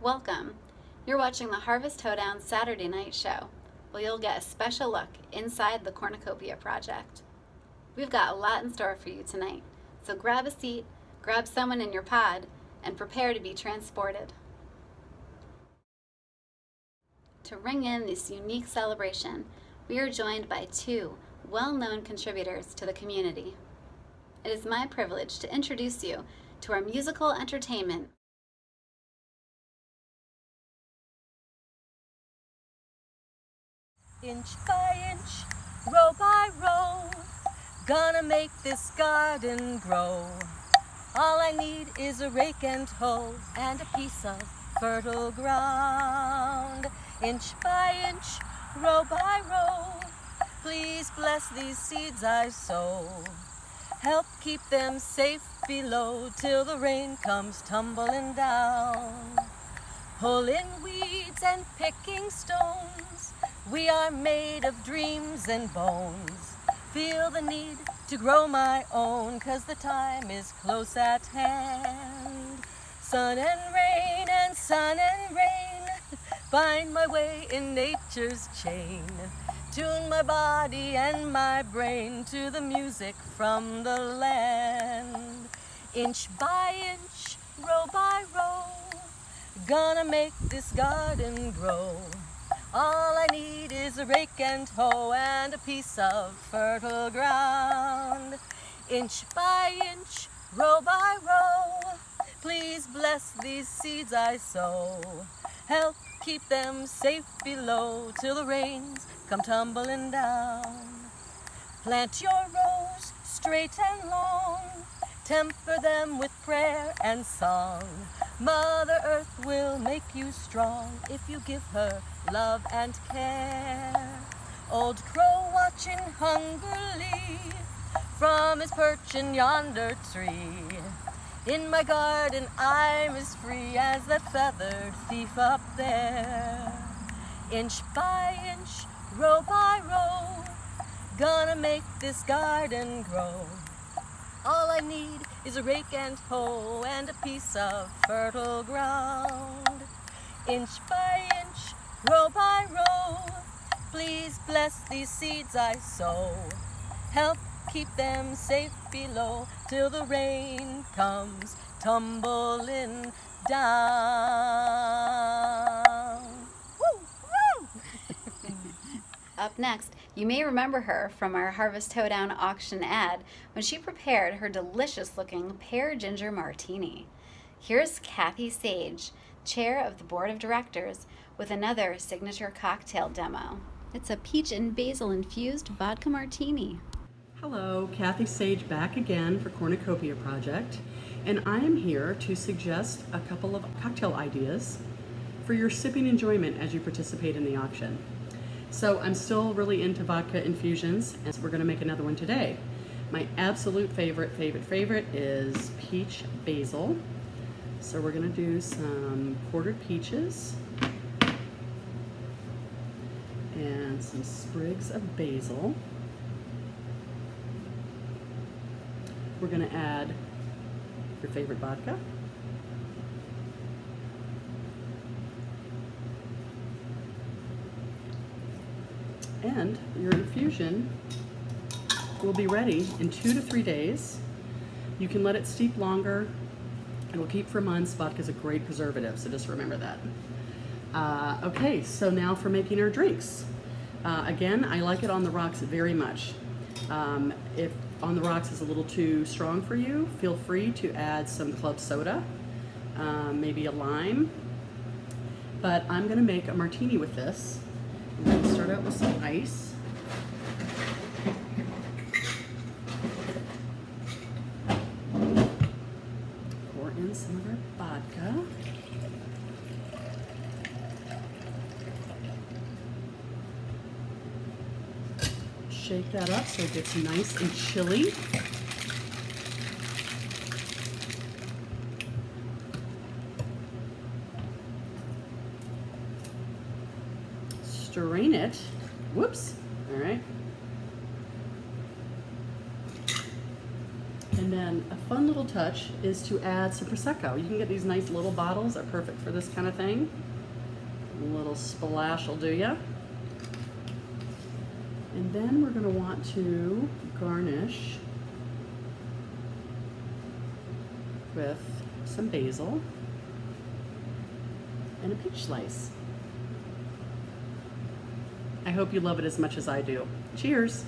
Welcome. You're watching the Harvest Hoedown Saturday night show, where you'll get a special look inside the cornucopia project. We've got a lot in store for you tonight, so grab a seat, grab someone in your pod, and prepare to be transported. To ring in this unique celebration, we are joined by two well-known contributors to the community. It is my privilege to introduce you to our musical entertainment. Inch by inch, row by row, gonna make this garden grow. All I need is a rake and hoe and a piece of fertile ground. Inch by inch, row by row, please bless these seeds I sow. Help keep them safe below till the rain comes tumbling down. Pulling weeds and picking stones, we are made of dreams and bones. Feel the need to grow my own, 'cause the time is close at hand. Sun and rain, find my way in nature's chain. Tune my body and my brain to the music from the land. Inch by inch, row by row, gonna make this garden grow. All I need is a rake and hoe and a piece of fertile ground. Inch by inch, row by row, please bless these seeds I sow. Help keep them safe below till the rains come tumbling down. Plant your rows straight and long, temper them with prayer and song. Mother Earth will make you strong if you give her love and care. Old crow watching hungrily from his perch in yonder tree. In my garden I'm as free as that feathered thief up there. Inch by inch, row by row, gonna make this garden grow. All I need is a rake and hoe and a piece of fertile ground. Inch by inch, row by row, please bless these seeds I sow. Help keep them safe below till the rain comes tumbling down. Woo, woo. Up next, you may remember her from our Harvest Hoedown auction ad when she prepared her delicious-looking pear ginger martini. Here's Kathy Sage, chair of the board of directors, with another signature cocktail demo. It's a peach and basil infused vodka martini. Hello, Kathy Sage back again for Cornucopia Project, and I am here to suggest a couple of cocktail ideas for your sipping enjoyment as you participate in the auction. So I'm still really into vodka infusions, and so we're going to make another one today. My absolute favorite is peach basil. So we're going to do some quartered peaches and some sprigs of basil. We're going to add your favorite vodka. And your infusion will be ready in 2 to 3 days. You can let it steep longer. It will keep for months. Vodka is a great preservative, so just remember that. Okay, so now for making our drinks. Again, I like it on the rocks very much. If on the rocks is a little too strong for you, feel free to add some club soda, maybe a lime. But I'm going to make a martini with this. I'm going to start out with some ice. Pour in some of our vodka. Shake that up so it gets nice and chilly. Strain it. Whoops. All right. And then a fun little touch is to add some Prosecco. You can get these nice little bottles that are perfect for this kind of thing. A little splash will do ya. And then we're going to want to garnish with some basil and a peach slice. I hope you love it as much as I do. Cheers!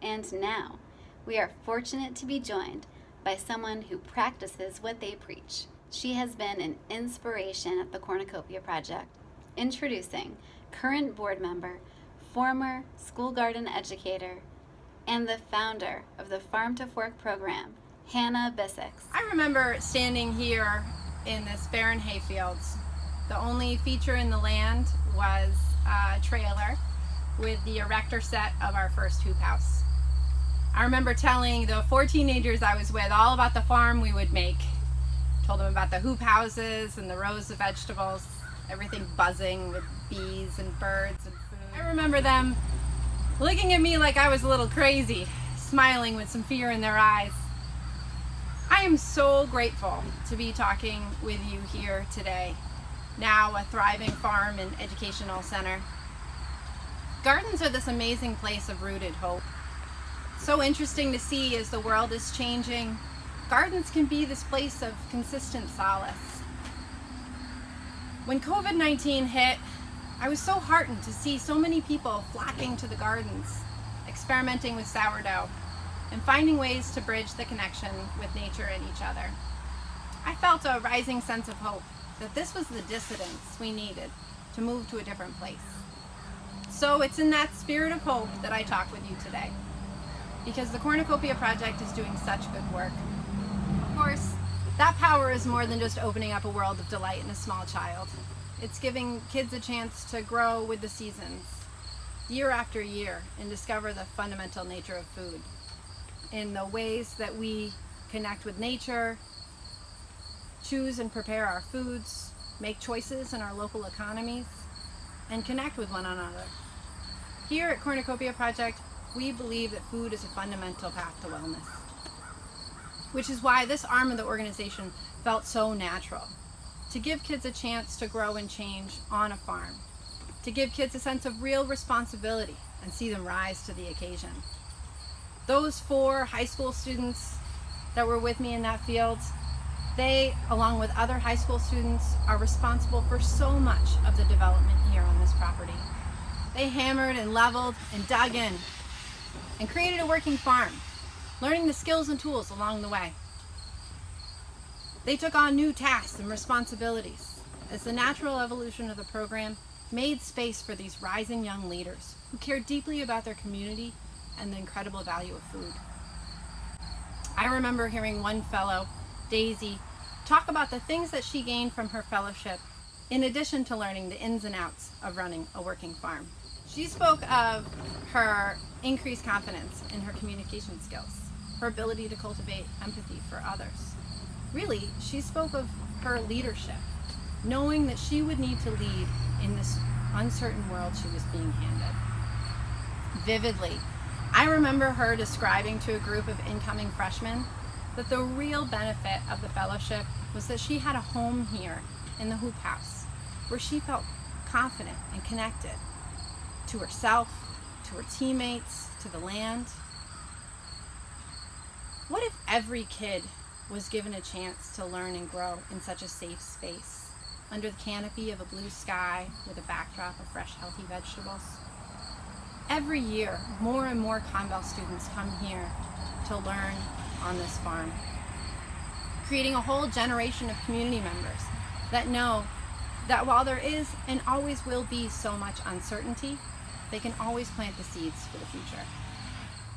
And now, we are fortunate to be joined by someone who practices what they preach. She has been an inspiration at the Cornucopia Project. Introducing current board member, former school garden educator, and the founder of the Farm to Fork program, Hannah Bissix. I remember standing here in this barren hayfields. The only feature in the land was a trailer with the erector set of our first hoop house. I remember telling the 4 teenagers I was with all about the farm we would make. Told them about the hoop houses and the rows of vegetables, everything buzzing with bees and birds and food. I remember them looking at me like I was a little crazy, smiling with some fear in their eyes. I am so grateful to be talking with you here today, now a thriving farm and educational center. Gardens are this amazing place of rooted hope. So interesting to see as the world is changing. Gardens can be this place of consistent solace. When COVID-19 hit, I was so heartened to see so many people flocking to the gardens, experimenting with sourdough, and finding ways to bridge the connection with nature and each other. I felt a rising sense of hope that this was the dissonance we needed to move to a different place. So it's in that spirit of hope that I talk with you today, because the Cornucopia Project is doing such good work. Of course, that power is more than just opening up a world of delight in a small child. It's giving kids a chance to grow with the seasons, year after year, and discover the fundamental nature of food, in the ways that we connect with nature, choose and prepare our foods, make choices in our local economies, and connect with one another. Here at Cornucopia Project, we believe that food is a fundamental path to wellness, which is why this arm of the organization felt so natural. To give kids a chance to grow and change on a farm, to give kids a sense of real responsibility and see them rise to the occasion. Those 4 high school students that were with me in that field, they, along with other high school students, are responsible for so much of the development here on this property. They hammered and leveled and dug in and created a working farm, learning the skills and tools along the way. They took on new tasks and responsibilities as the natural evolution of the program made space for these rising young leaders who cared deeply about their community and the incredible value of food. I remember hearing one fellow, Daisy, talk about the things that she gained from her fellowship, in addition to learning the ins and outs of running a working farm. She spoke of her increased confidence in her communication skills, her ability to cultivate empathy for others. Really, she spoke of her leadership, knowing that she would need to lead in this uncertain world she was being handed. Vividly, I remember her describing to a group of incoming freshmen that the real benefit of the fellowship was that she had a home here in the hoop house, where she felt confident and connected to herself, to her teammates, to the land. What if every kid was given a chance to learn and grow in such a safe space, under the canopy of a blue sky with a backdrop of fresh, healthy vegetables? Every year, more and more Conval students come here to learn on this farm, creating a whole generation of community members that know that while there is and always will be so much uncertainty, they can always plant the seeds for the future.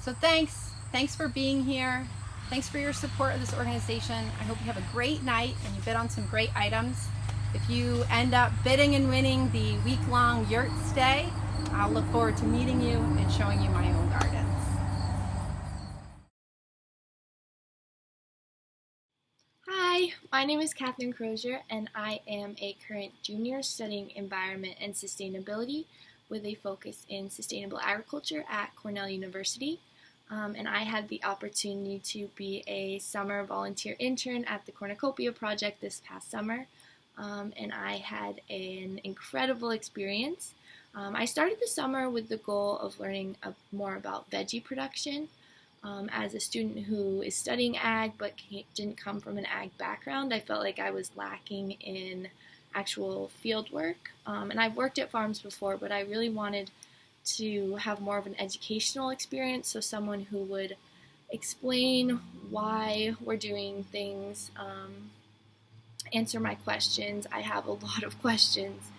So thanks for being here. Thanks for your support of this organization. I hope you have a great night and you bid on some great items. If you end up bidding and winning the week-long yurt stay, I'll look forward to meeting you and showing you my own gardens. Hi, my name is Catherine Crozier and I am a current junior studying environment and sustainability with a focus in sustainable agriculture at Cornell University. And I had the opportunity to be a summer volunteer intern at the Cornucopia Project this past summer, and I had an incredible experience. I started the summer with the goal of learning more about veggie production. As a student who is studying ag but didn't come from an ag background, I felt like I was lacking in actual field work. And I've worked at farms before, but I really wanted to have more of an educational experience, so someone who would explain why we're doing things, answer my questions. I have a lot of questions,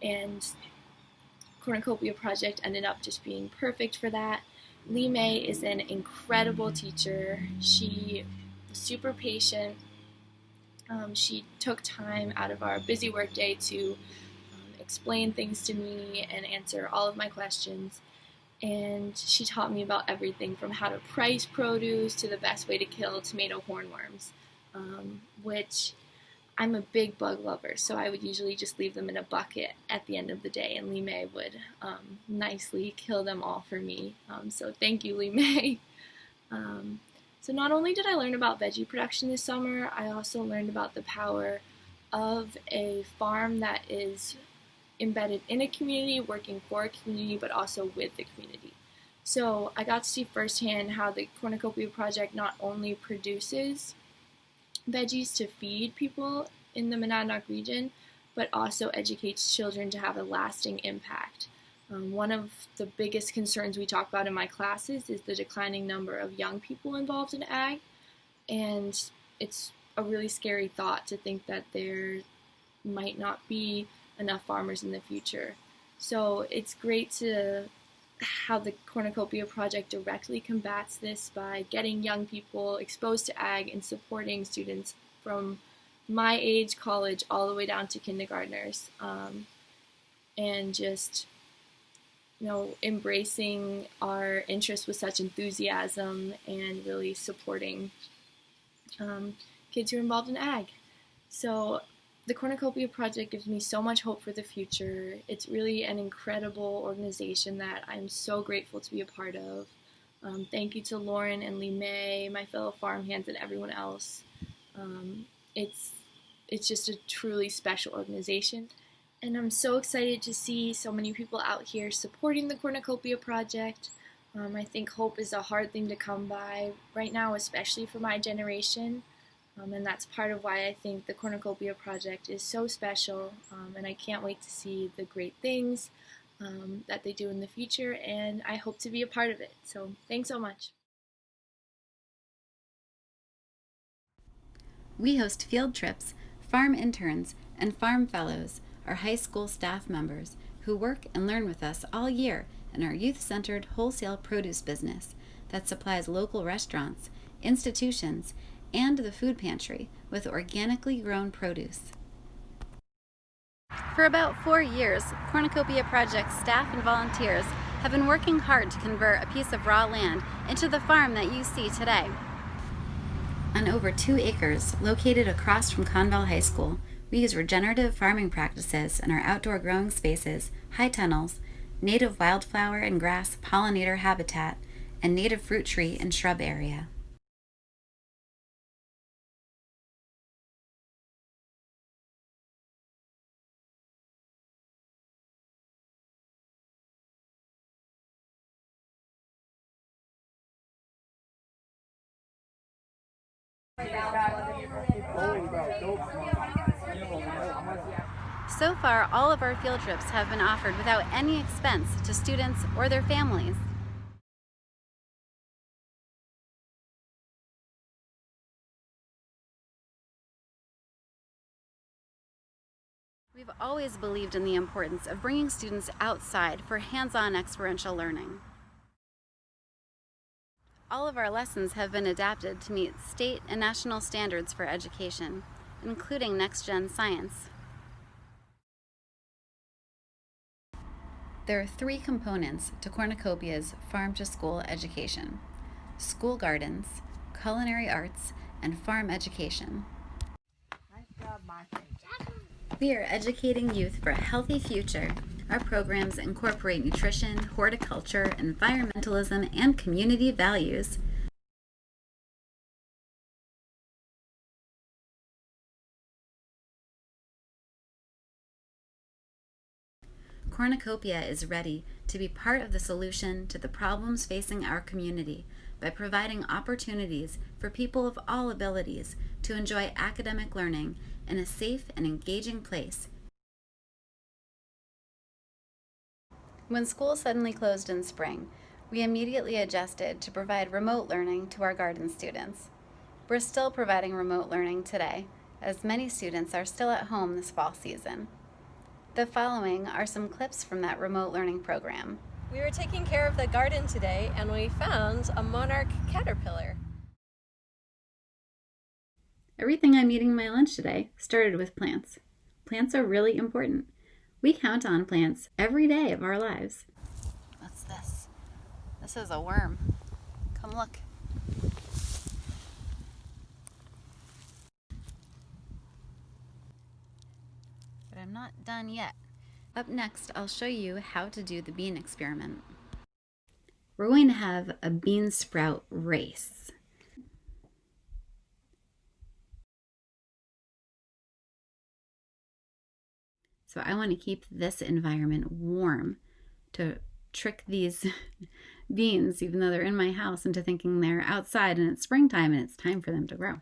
and Cornucopia Project ended up just being perfect for that. Lee May is an incredible teacher. She was super patient. She took time out of our busy workday to explain things to me and answer all of my questions. And she taught me about everything from how to price produce to the best way to kill tomato hornworms, which I'm a big bug lover, so I would usually just leave them in a bucket at the end of the day, and Lee May would nicely kill them all for me. So thank you, Lee May. So not only did I learn about veggie production this summer, I also learned about the power of a farm that is embedded in a community, working for a community, but also with the community. So I got to see firsthand how the Cornucopia Project not only produces veggies to feed people in the Monadnock region, but also educates children to have a lasting impact. One of the biggest concerns we talk about in my classes is the declining number of young people involved in ag, and it's a really scary thought to think that there might not be enough farmers in the future. So it's great to how the Cornucopia Project directly combats this by getting young people exposed to ag and supporting students from my age, college, all the way down to kindergartners, and just embracing our interests with such enthusiasm and really supporting kids who are involved in ag. So the Cornucopia Project gives me so much hope for the future. It's really an incredible organization that I'm so grateful to be a part of. Thank you to Lauren and Lee May, my fellow farmhands, and everyone else. It's just a truly special organization. And I'm so excited to see so many people out here supporting the Cornucopia Project. I think hope is a hard thing to come by right now, especially for my generation. And that's part of why I think the Cornucopia Project is so special, and I can't wait to see the great things that they do in the future, and I hope to be a part of it. So thanks so much. We host field trips, farm interns, and farm fellows, our high school staff members who work and learn with us all year in our youth-centered wholesale produce business that supplies local restaurants, institutions, and the food pantry with organically grown produce. For about 4 years, Cornucopia Project staff and volunteers have been working hard to convert a piece of raw land into the farm that you see today. On over 2 acres, located across from Conval High School, we use regenerative farming practices in our outdoor growing spaces, high tunnels, native wildflower and grass pollinator habitat, and native fruit tree and shrub area. So far, all of our field trips have been offered without any expense to students or their families. We've always believed in the importance of bringing students outside for hands-on experiential learning. All of our lessons have been adapted to meet state and national standards for education, including next-gen science. There are 3 components to Cornucopia's farm-to-school education: school gardens, culinary arts, and farm education. We are educating youth for a healthy future Our programs incorporate nutrition, horticulture, environmentalism, and community values. Cornucopia is ready to be part of the solution to the problems facing our community by providing opportunities for people of all abilities to enjoy academic learning in a safe and engaging place. When school suddenly closed in spring, we immediately adjusted to provide remote learning to our garden students. We're still providing remote learning today, as many students are still at home this fall season. The following are some clips from that remote learning program. We were taking care of the garden today and we found a monarch caterpillar. Everything I'm eating in my lunch today started with plants. Plants are really important. We count on plants every day of our lives. What's this? This is a worm. Come look. But I'm not done yet. Up next, I'll show you how to do the bean experiment. We're going to have a bean sprout race. So I want to keep this environment warm to trick these beans, even though they're in my house, into thinking they're outside and it's springtime and it's time for them to grow.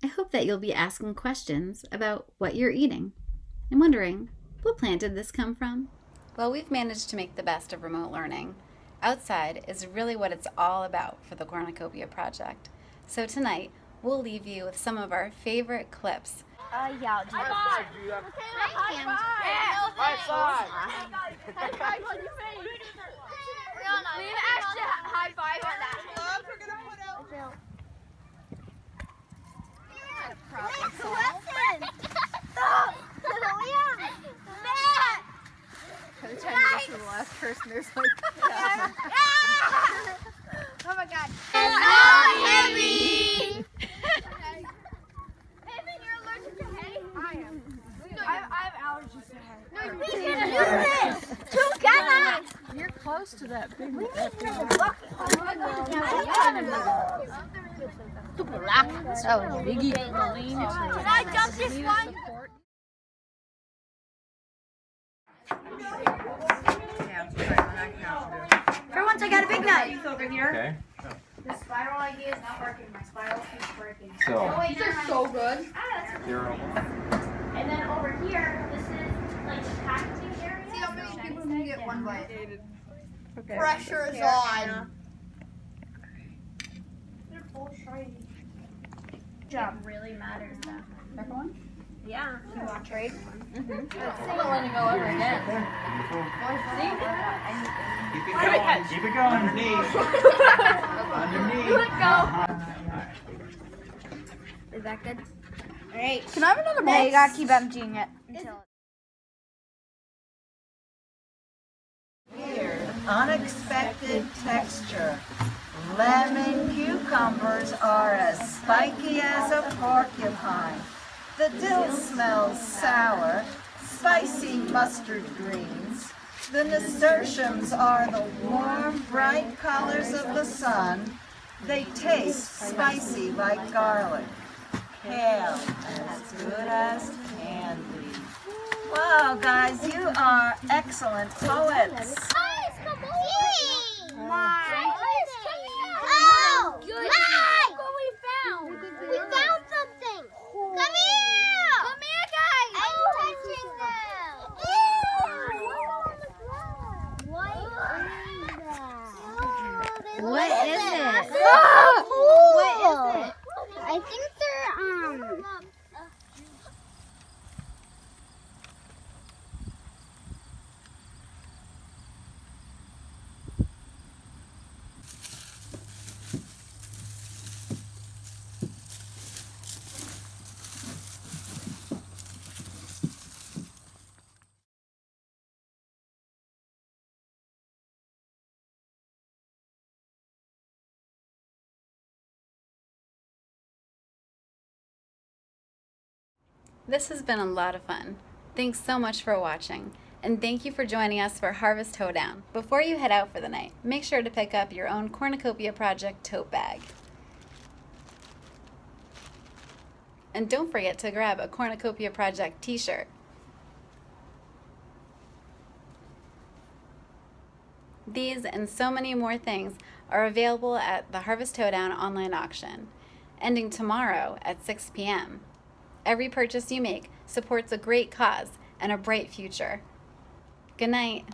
I hope that you'll be asking questions about what you're eating and wondering, what plant did this come from? Well, we've managed to make the best of remote learning. Outside is really what it's all about for the Cornucopia project. So tonight, we'll leave you with some of our favorite clips. Yeah, I'll do that. High five! High five on your face! We have extra high five on that. We're gonna put out. By the time you get to the last person, there's like oh my god. It's so heavy! Pippin, you're allergic to hay? I am. I have allergies to hay. No, you can't do this! Together! You're close to that big one. Oh, Biggie. Can I jump this one? For once, I got a big knife. Okay. The spiral idea is not working. My spiral keeps working. So, These are so good. 0. And then over here, this is like the packaging area. See how many people can get one bite. Okay. Pressure is on. They're both shiny. Job really matters though. Everyone? Yeah. You want to trade? I'm not letting go ever again. Keep it going. Underneath. Underneath. Let go. Is that good? Alright. Can I have another No, you gotta keep emptying it. Unexpected texture. Lemon cucumbers are as spiky as a porcupine. The dill smells sour, spicy mustard greens. The nasturtiums are the warm, bright colors of the sun. They taste spicy like garlic. Kale, as good as candy. Wow, guys, you are excellent poets. Oh! Mike! What we found? We found something! Come here! Come here, guys! I'm touching them! What is it? What is it? I think they're, This has been a lot of fun. Thanks so much for watching. And thank you for joining us for Harvest Hoedown. Before you head out for the night, make sure to pick up your own Cornucopia Project tote bag. And don't forget to grab a Cornucopia Project t-shirt. These and so many more things are available at the Harvest Hoedown online auction, ending tomorrow at 6 p.m. Every purchase you make supports a great cause and a bright future. Good night.